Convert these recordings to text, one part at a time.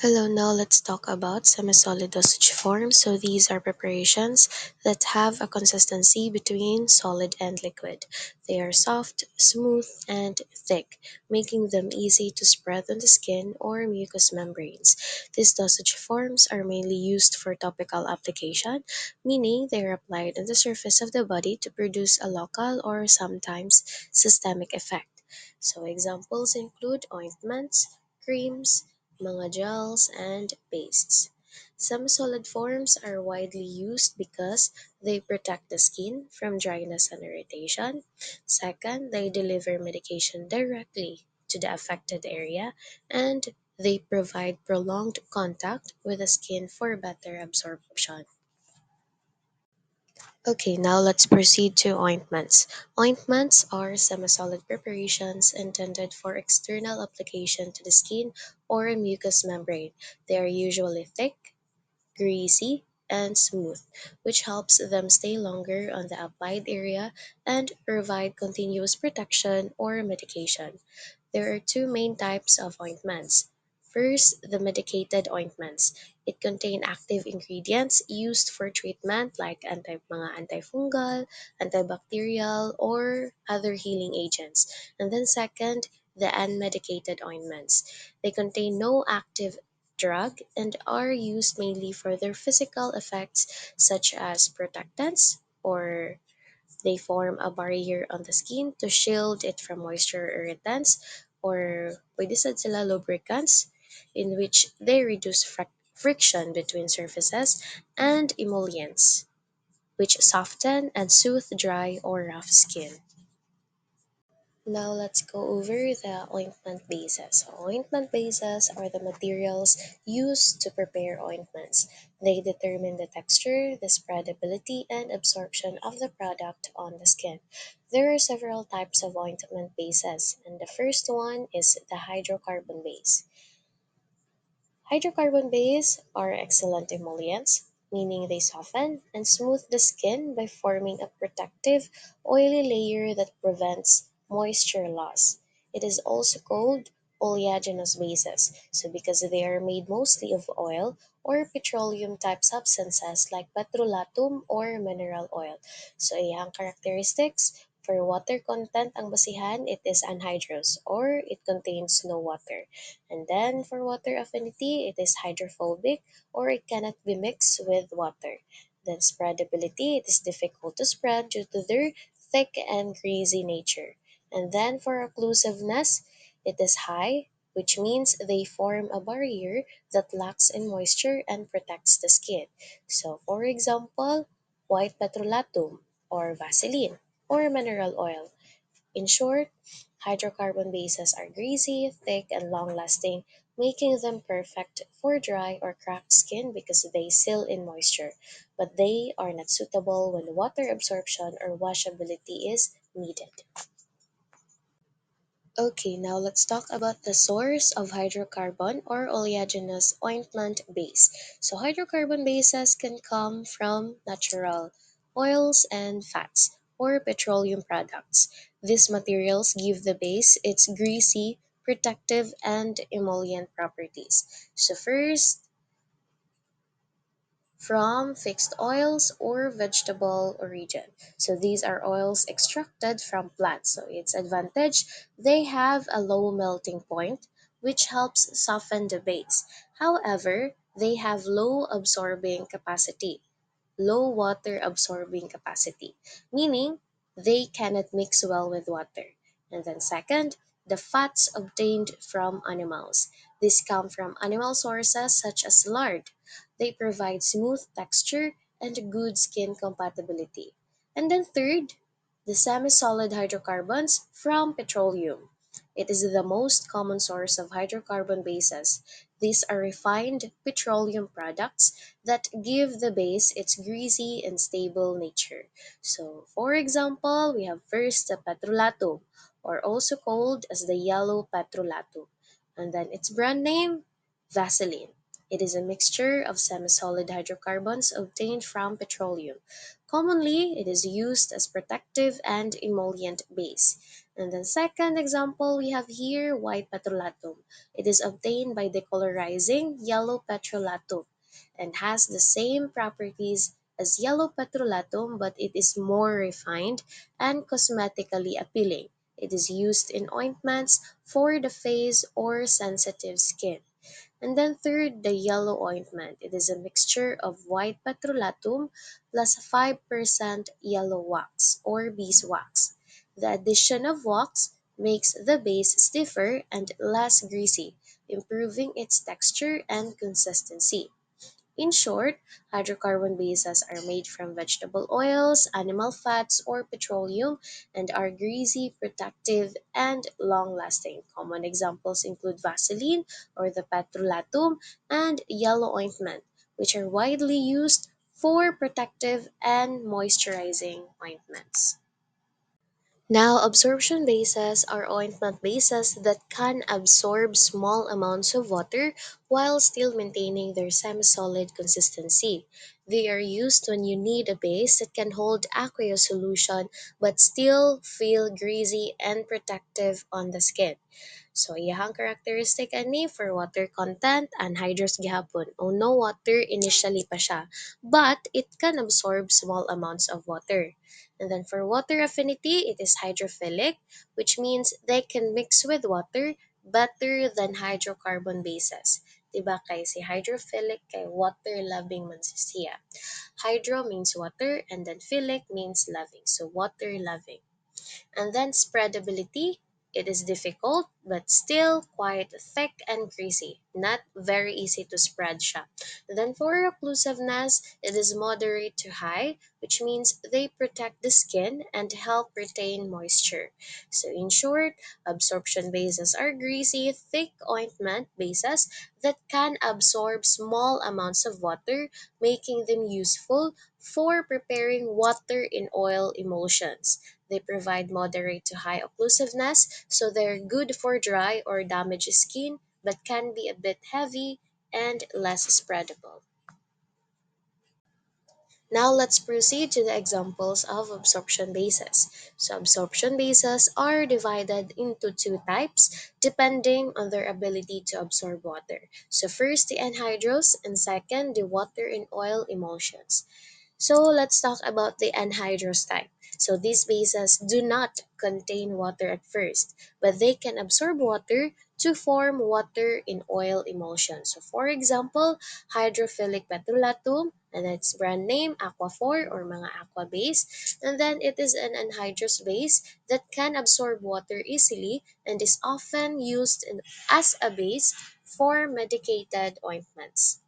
Hello, now let's talk about semi-solid dosage forms. So these are preparations that have a consistency between solid and liquid. They are soft, smooth, and thick, making them easy to spread on the skin or mucous membranes. These dosage forms are mainly used for topical application, meaning they are applied on the surface of the body to produce a local or sometimes systemic effect. So examples include ointments, creams, mga gels, and pastes. Some solid forms are widely used because they protect the skin from dryness and irritation. Second, they deliver medication directly to the affected area, and they provide prolonged contact with the skin for better absorption. Okay, now let's proceed to ointments. Ointments are semi-solid preparations intended for external application to the skin or mucous membrane. They are usually thick, greasy, and smooth, which helps them stay longer on the applied area and provide continuous protection or medication. There are two main types of ointments. First, the medicated ointments. It contain active ingredients used for treatment like mga antifungal, antibacterial, or other healing agents. And then second, the unmedicated ointments. They contain no active drug and are used mainly for their physical effects such as protectants or they form a barrier on the skin to shield it from moisture irritants or pwede sad sila lubricants in which they reduce friction between surfaces and emollients which soften and soothe dry or rough skin. Now let's go over the ointment bases. So ointment bases are the materials used to prepare ointments. They determine the texture, the spreadability, and absorption of the product on the skin. There are several types of ointment bases, and the first one is the hydrocarbon base. Hydrocarbon bases are excellent emollients, meaning they soften and smooth the skin by forming a protective, oily layer that prevents moisture loss. It is also called oleaginous bases, so because they are made mostly of oil or petroleum type substances like petrolatum or mineral oil. So iyang characteristics for water content ang basihan, it is anhydrous or it contains no water. And then for water affinity, it is hydrophobic or it cannot be mixed with water. Then spreadability, it is difficult to spread due to their thick and greasy nature. And then for occlusiveness, it is high, which means they form a barrier that lacks in moisture and protects the skin. So for example, white petrolatum or Vaseline or mineral oil. In short, hydrocarbon bases are greasy, thick, and long-lasting, making them perfect for dry or cracked skin because they seal in moisture, but they are not suitable when water absorption or washability is needed. Okay, now let's talk about the source of hydrocarbon or oleaginous ointment base. So hydrocarbon bases can come from natural oils and fats or petroleum products. These materials give the base its greasy, protective, and emollient properties. So first, from fixed oils or vegetable origin. So these are oils extracted from plants. So its advantage, they have a low melting point, which helps soften the base. However, they have low water absorbing capacity, meaning they cannot mix well with water. And then second, the fats obtained from animals. These come from animal sources such as lard. They provide smooth texture and good skin compatibility. And then third, the semi-solid hydrocarbons from petroleum. It is the most common source of hydrocarbon bases. These are refined petroleum products that give the base its greasy and stable nature. So, for example, we have first the petrolatum, or also called as the yellow petrolatum, and then its brand name, Vaseline. It is a mixture of semi-solid hydrocarbons obtained from petroleum. Commonly, it is used as protective and emollient base. And then second example we have here white petrolatum. It is obtained by decolorizing yellow petrolatum and has the same properties as yellow petrolatum, but it is more refined and cosmetically appealing. It is used in ointments for the face or sensitive skin. And then third, the yellow ointment. It is a mixture of white petrolatum plus 5% yellow wax or beeswax. The addition of wax makes the base stiffer and less greasy, improving its texture and consistency. In short, hydrocarbon bases are made from vegetable oils, animal fats, or petroleum and are greasy, protective, and long lasting. Common examples include Vaseline or the petrolatum and yellow ointment, which are widely used for protective and moisturizing ointments. Now, absorption bases are ointment bases that can absorb small amounts of water while still maintaining their semi-solid consistency. They are used when you need a base that can hold aqueous solution but still feel greasy and protective on the skin. So, iyahang characteristic ani for water content, anhydrous gihapon. O no water initially pa siya, but it can absorb small amounts of water. And then for water affinity, it is hydrophilic, which means they can mix with water better than hydrocarbon bases. Diba kay si hydrophilic kay water-loving man si siya. Hydro means water and then philic means loving. So water-loving. And then spreadability, it is difficult but still quite thick and greasy. Not very easy to spread siya. And then for occlusiveness, it is moderate to high, which means they protect the skin and help retain moisture. So in short, absorption bases are greasy, thick ointment bases that can absorb small amounts of water, making them useful for preparing water in oil emulsions. They provide moderate to high occlusiveness, so they're good for dry or damaged skin, but can be a bit heavy and less spreadable. Now let's proceed to the examples of absorption bases. So absorption bases are divided into two types depending on their ability to absorb water. So first the anhydrous and second the water in oil emulsions. So let's talk about the anhydrous type. So these bases do not contain water at first, but they can absorb water to form water in oil emulsion. So for example, hydrophilic petrolatum, and its brand name Aquaphor or mga aqua base, and then it is an anhydrous base that can absorb water easily and is often used as a base for medicated ointments.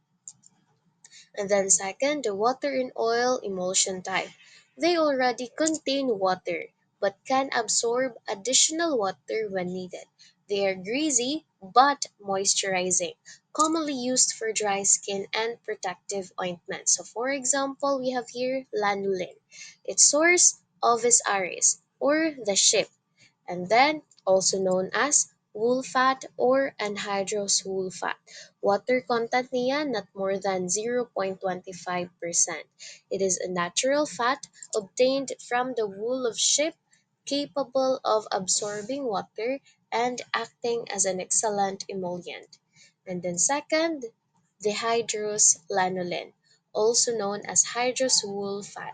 And then second, the water in oil emulsion type. They already contain water but can absorb additional water when needed. They are greasy but moisturizing, commonly used for dry skin and protective ointments. So for example, we have here lanolin. Its source, Ovis aris, or the ship, and then also known as wool fat or anhydrous wool fat. Water content niya not more than 0.25%. It is a natural fat obtained from the wool of sheep capable of absorbing water and acting as an excellent emollient. And then second, dehydrous lanolin, also known as hydrous wool fat.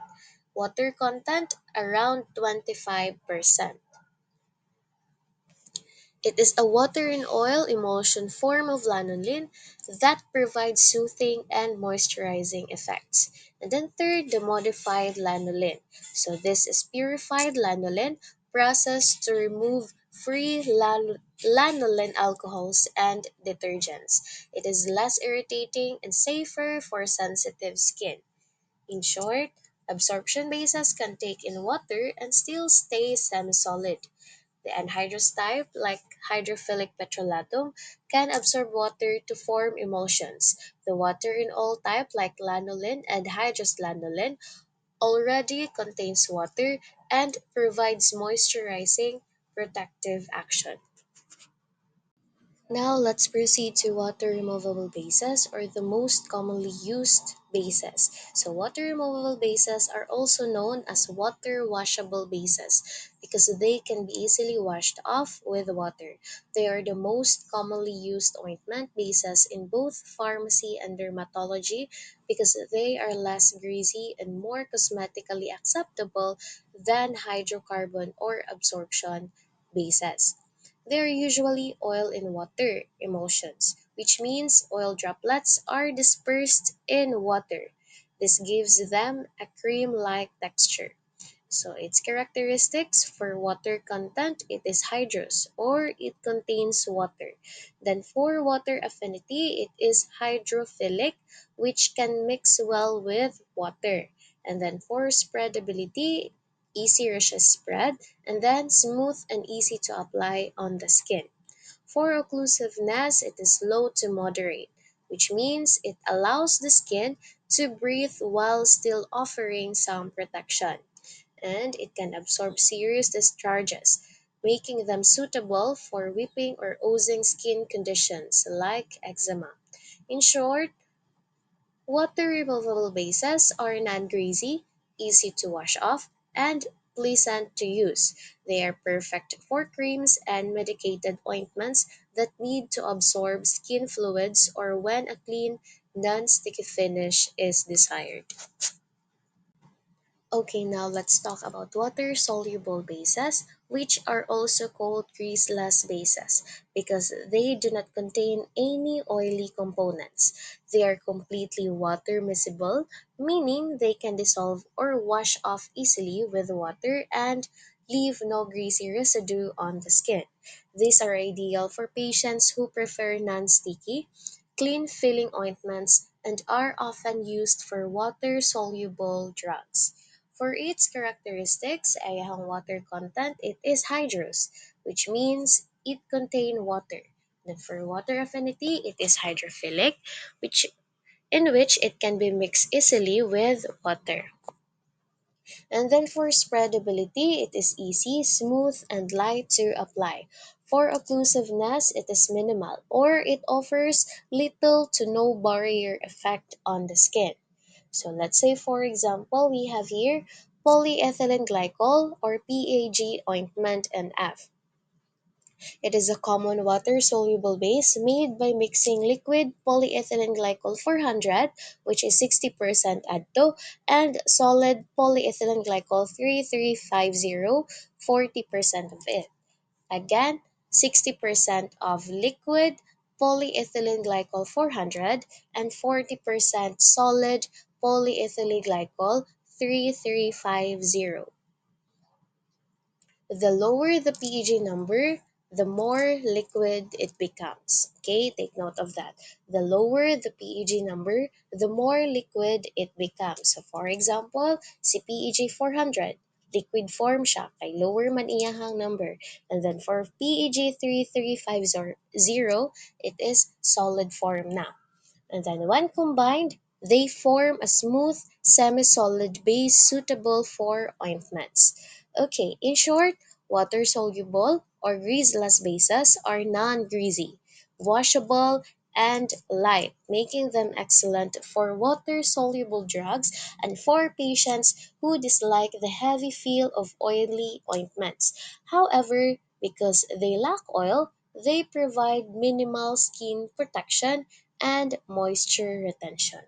Water content around 25%. It is a water in oil emulsion form of lanolin that provides soothing and moisturizing effects. And then third, the modified lanolin. So this is purified lanolin processed to remove free lanolin alcohols and detergents. It is less irritating and safer for sensitive skin. In short, absorption bases can take in water and still stay semi-solid. The anhydrous type, like hydrophilic petrolatum, can absorb water to form emulsions. The water in all type, like lanolin and hydrous lanolin, already contains water and provides moisturizing protective action. Now let's proceed to water removable bases or the most commonly used bases. So water removable bases are also known as water washable bases because they can be easily washed off with water. They are the most commonly used ointment bases in both pharmacy and dermatology because they are less greasy and more cosmetically acceptable than hydrocarbon or absorption bases. They are usually oil in water emulsions, which means oil droplets are dispersed in water. This gives them a cream-like texture. So its characteristics for water content, it is hydrous or it contains water. Then for water affinity, it is hydrophilic, which can mix well with water. And then for spreadability, easy rushes spread, and then smooth and easy to apply on the skin. For occlusiveness, it is low to moderate, which means it allows the skin to breathe while still offering some protection, and it can absorb serious discharges, making them suitable for weeping or oozing skin conditions like eczema. In short, water removable bases are non-greasy, easy to wash off, and pleasant to use. They are perfect for creams and medicated ointments that need to absorb skin fluids or when a clean, non-sticky finish is desired. Okay, now let's talk about water-soluble bases, which are also called greaseless bases because they do not contain any oily components. They are completely water-miscible, meaning they can dissolve or wash off easily with water and leave no greasy residue on the skin. These are ideal for patients who prefer non-sticky, clean-feeling ointments and are often used for water-soluble drugs. For its characteristics, ayahang water content, it is hydrous, which means it contains water. Then for water affinity, it is hydrophilic, which in which it can be mixed easily with water. And then for spreadability, it is easy, smooth, and light to apply. For occlusiveness, it is minimal, or it offers little to no barrier effect on the skin. So let's say for example, we have here polyethylene glycol or PAG ointment NF. It is a common water-soluble base made by mixing liquid polyethylene glycol 400, which is 60% adto, and solid polyethylene glycol 3350, 40% of it. Again, 60% of liquid polyethylene glycol 400 and 40% solid polyethylene glycol 3350. The lower the PEG number, the more liquid it becomes. Okay, take note of that. The lower the PEG number, the more liquid it becomes. So for example, si PEG 400, liquid form siya, kay lower man iyahang number. And then for PEG 3350, it is solid form na. And then when combined, they form a smooth, semi-solid base suitable for ointments. Okay, in short, water-soluble or greaseless bases are non-greasy, washable, and light, making them excellent for water-soluble drugs and for patients who dislike the heavy feel of oily ointments. However, because they lack oil, they provide minimal skin protection and moisture retention.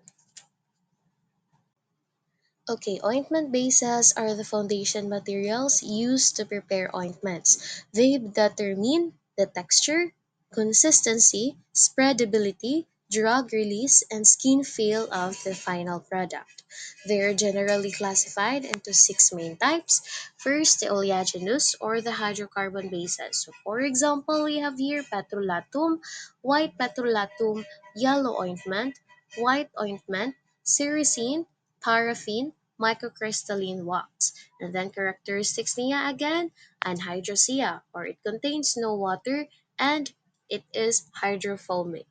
Okay, ointment bases are the foundation materials used to prepare ointments. They determine the texture, consistency, spreadability, drug release, and skin feel of the final product. They are generally classified into six main types. First, the oleaginous or the hydrocarbon bases. So, for example, we have here petrolatum, white petrolatum, yellow ointment, white ointment, sericin, paraffin, microcrystalline wax. And then characteristics niya again, anhydrosia, or it contains no water and it is hydrophobic.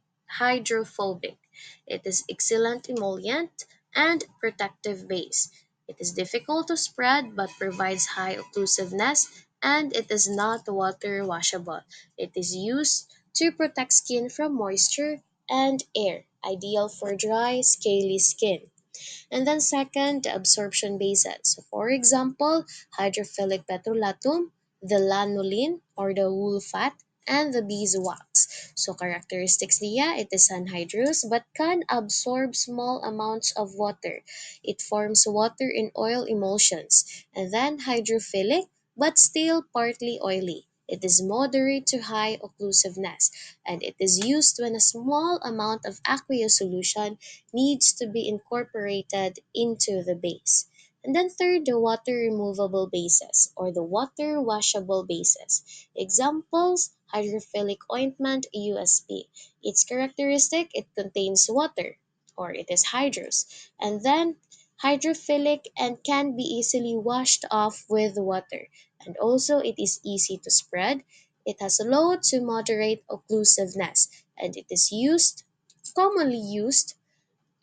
It is excellent emollient and protective base. It is difficult to spread but provides high occlusiveness and it is not water washable. It is used to protect skin from moisture and air, ideal for dry, scaly skin. And then second, the absorption bases. So for example, hydrophilic petrolatum, the lanolin or the wool fat, and the beeswax. So characteristics niya, it is anhydrous but can absorb small amounts of water. It forms water in oil emulsions. And then hydrophilic but still partly oily. It is moderate to high occlusiveness, and it is used when a small amount of aqueous solution needs to be incorporated into the base. And then third, the water removable bases or the water washable bases. Examples, hydrophilic ointment USP. Its characteristic, it contains water or it is hydrous. And then hydrophilic and can be easily washed off with water. And also it is easy to spread. It has low to moderate occlusiveness and it is commonly used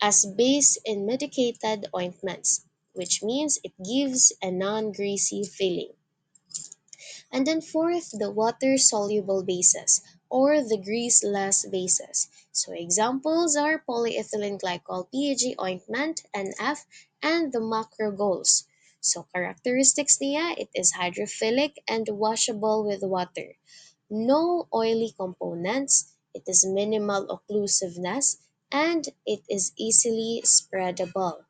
as base in medicated ointments, which means it gives a non-greasy feeling. And then fourth, the water-soluble bases or the greaseless bases. So examples are polyethylene glycol PEG ointment NF and the macrogols. So characteristics niya, it is hydrophilic and washable with water. No oily components, it is minimal occlusiveness, and it is easily spreadable.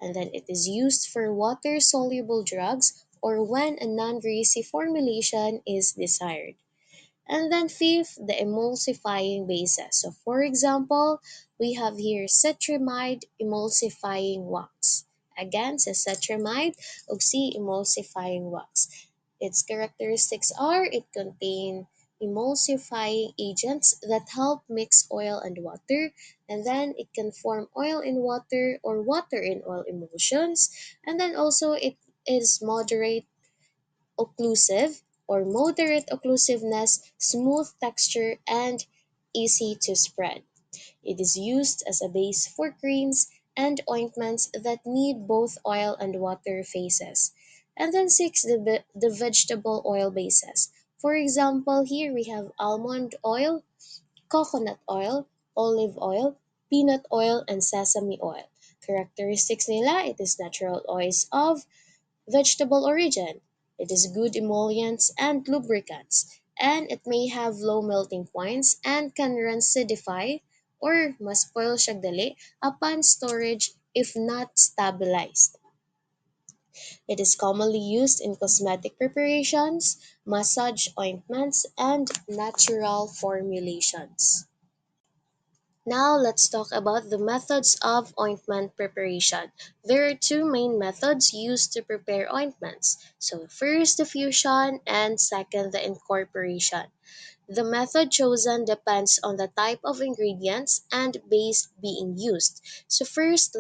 And then it is used for water-soluble drugs or when a non-greasy formulation is desired. And then fifth, the emulsifying bases. So for example, we have here cetrimide emulsifying wax. Again, sa cetrimide oxy emulsifying wax. Its characteristics are it contains emulsifying agents that help mix oil and water, and then it can form oil in water or water in oil emulsions, and then also it is moderate occlusive or moderate occlusiveness, smooth texture, and easy to spread. It is used as a base for creams and ointments that need both oil and water phases. And then six, the vegetable oil bases. For example, here we have almond oil, coconut oil, olive oil, peanut oil, and sesame oil. Characteristics nila, it is natural oils of vegetable origin. It is good emollients and lubricants, and it may have low melting points and can rancidify or maspoil siya dali upon storage if not stabilized. It is commonly used in cosmetic preparations, massage ointments, and natural formulations. Now let's talk about the methods of ointment preparation. There are two main methods used to prepare ointments. So first the fusion and second the incorporation. The method chosen depends on the type of ingredients and base being used. So first,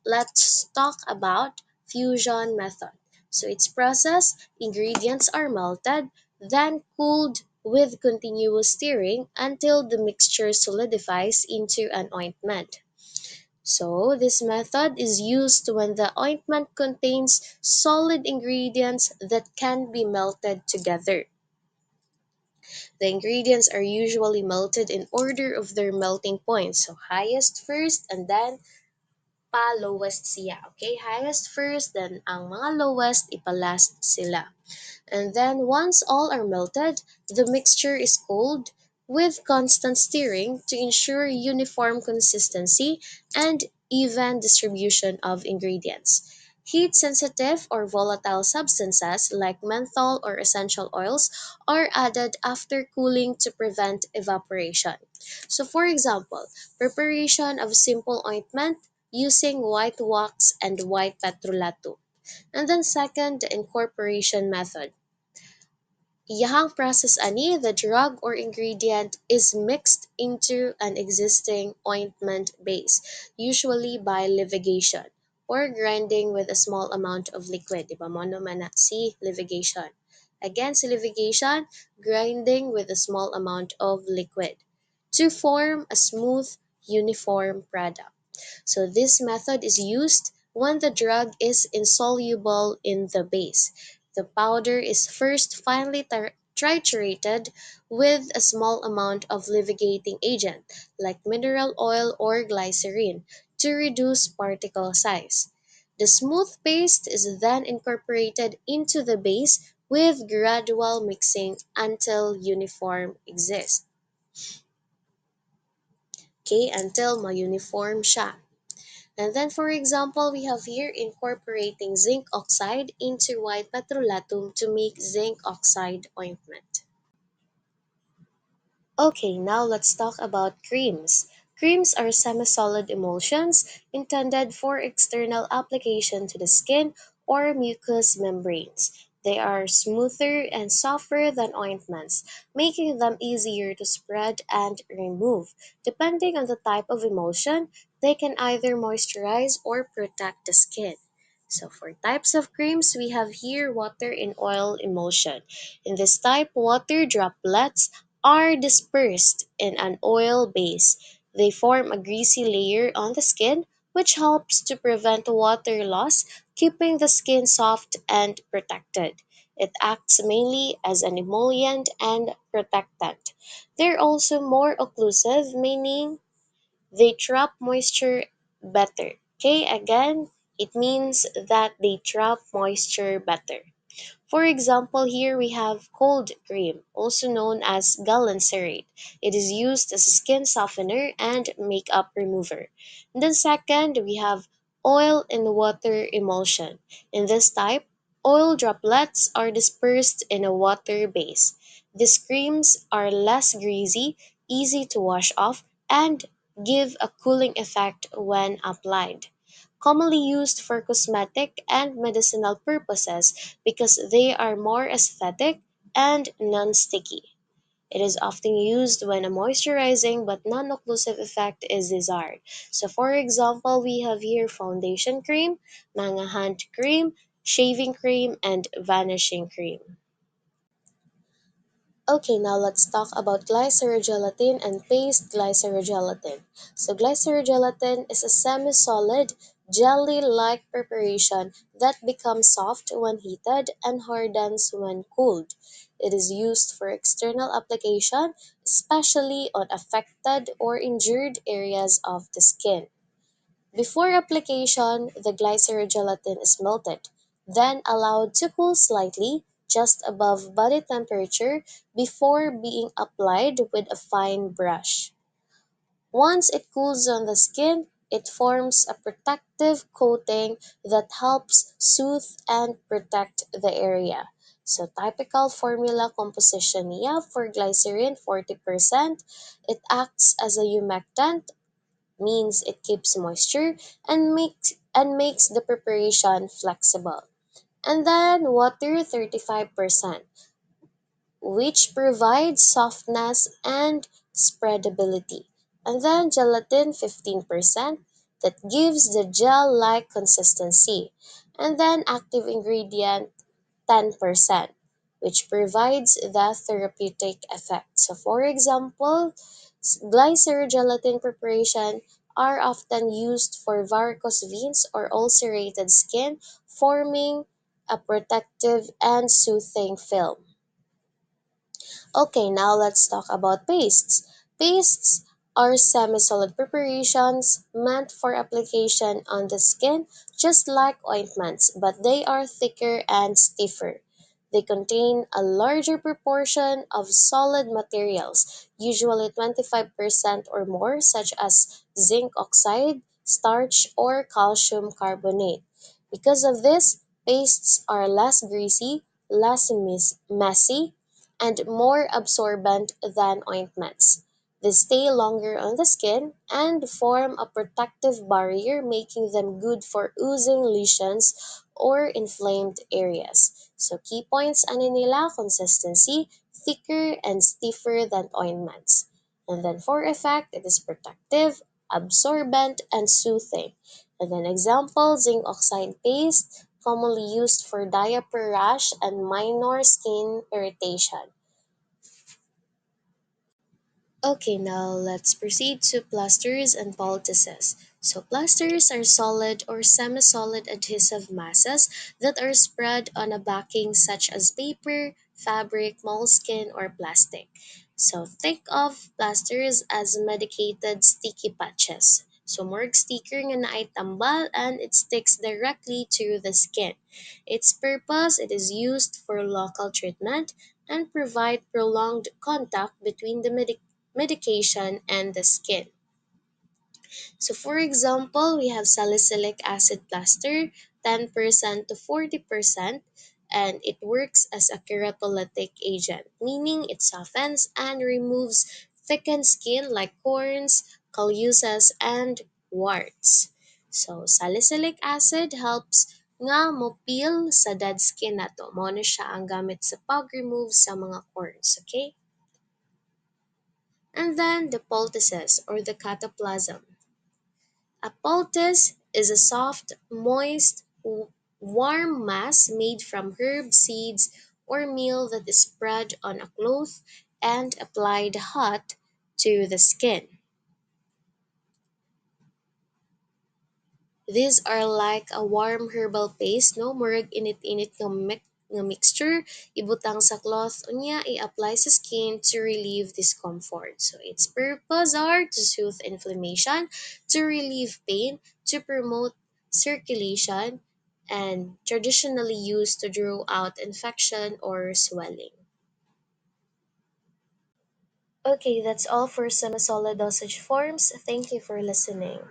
let's talk about fusion method. So its process, ingredients are melted, then cooled with continuous stirring until the mixture solidifies into an ointment. So this method is used when the ointment contains solid ingredients that can be melted together. The ingredients are usually melted in order of their melting point. So highest first and then pa-lowest siya. Okay? Highest first, then ang mga lowest, ipalast sila. And then once all are melted, the mixture is cooled with constant stirring to ensure uniform consistency and even distribution of ingredients. Heat sensitive or volatile substances like menthol or essential oils are added after cooling to prevent evaporation. So for example, preparation of simple ointment using white wax and white petrolatum. And then second, the incorporation method. Iyahang process ani, the drug or ingredient is mixed into an existing ointment base, usually by livigation or grinding with a small amount of liquid. Diba mo naman na si livigation. Again, si livigation, grinding with a small amount of liquid to form a smooth, uniform product. So this method is used when the drug is insoluble in the base. The powder is first finely triturated with a small amount of livigating agent like mineral oil or glycerin to reduce particle size. The smooth paste is then incorporated into the base with gradual mixing until uniform exists. Okay, until ma-uniform siya. And then for example, we have here incorporating zinc oxide into white petrolatum to make zinc oxide ointment. Okay, now let's talk about creams. Creams are semi-solid emulsions intended for external application to the skin or mucous membranes. They are smoother and softer than ointments, making them easier to spread and remove. Depending on the type of emulsion, they can either moisturize or protect the skin. So for types of creams, we have here water in oil emulsion. In this type, water droplets are dispersed in an oil base. They form a greasy layer on the skin, which helps to prevent water loss, keeping the skin soft and protected. It acts mainly as an emollient and protectant. They're also more occlusive, meaning they trap moisture better. Okay, again, it means that they trap moisture better. For example, here we have cold cream, also known as glycerate. It is used as a skin softener and makeup remover. And then second, we have oil and water emulsion. In this type, oil droplets are dispersed in a water base. These creams are less greasy, easy to wash off, and give a cooling effect when applied. Commonly used for cosmetic and medicinal purposes because they are more aesthetic and non-sticky. It is often used when a moisturizing but non-occlusive effect is desired. So for example, we have here foundation cream, mga hand cream, shaving cream, and vanishing cream. Okay, now let's talk about glycerogelatin and paste glycerogelatin. So glycerogelatin is a semi-solid, jelly-like preparation that becomes soft when heated and hardens when cooled. It is used for external application, especially on affected or injured areas of the skin. Before application, the glycerogelatin is melted, then allowed to cool slightly just above body temperature before being applied with a fine brush. Once it cools on the skin, it forms a protective coating that helps soothe and protect the area. So typical formula composition niya for glycerin 40%. It acts as a humectant, means it keeps moisture and makes the preparation flexible. And then water 35%, which provides softness and spreadability. And then gelatin 15% that gives the gel-like consistency. And then active ingredient 10%, which provides the therapeutic effect. So, for example, glycer gelatin preparation are often used for varicose veins or ulcerated skin, forming a protective and soothing film. Okay, now let's talk about pastes. Pastes are semi-solid preparations meant for application on the skin, just like ointments, but they are thicker and stiffer. They contain a larger proportion of solid materials, usually 25% or more, such as zinc oxide, starch, or calcium carbonate. Because of this, pastes are less greasy, less messy, and more absorbent than ointments. They stay longer on the skin and form a protective barrier, making them good for oozing lesions or inflamed areas. So key points ano nila, consistency, thicker and stiffer than ointments. And then for effect, it is protective, absorbent, and soothing. And then example, zinc oxide paste, commonly used for diaper rash and minor skin irritation. Okay, now let's proceed to plasters and poultices. So plasters are solid or semi-solid adhesive masses that are spread on a backing such as paper, fabric, moleskin, or plastic. So think of plasters as medicated sticky patches. So murag sticker nga na ay tambal and it sticks directly to the skin. Its purpose, it is used for local treatment and provide prolonged contact between the medication and the skin. So for example, we have salicylic acid plaster, 10% to 40%, and it works as a keratolytic agent, meaning it softens and removes thickened skin like corns, calluses, and warts. So salicylic acid helps nga mo peel sa dead skin nato. Mo na siya ang gamit sa pag-remove sa mga corns, okay? And then the poultices or the cataplasm. A poultice is a soft, moist, warm mass made from herbs, seeds, or meal that is spread on a cloth and applied hot to the skin. These are like a warm herbal paste, no? Murag init-init nga mixture, ibutang sa cloth, unya i-apply sa skin to relieve discomfort. So its purpose are to soothe inflammation, to relieve pain, to promote circulation, and traditionally used to draw out infection or swelling. Okay, that's all for semi-solid dosage forms. Thank you for listening.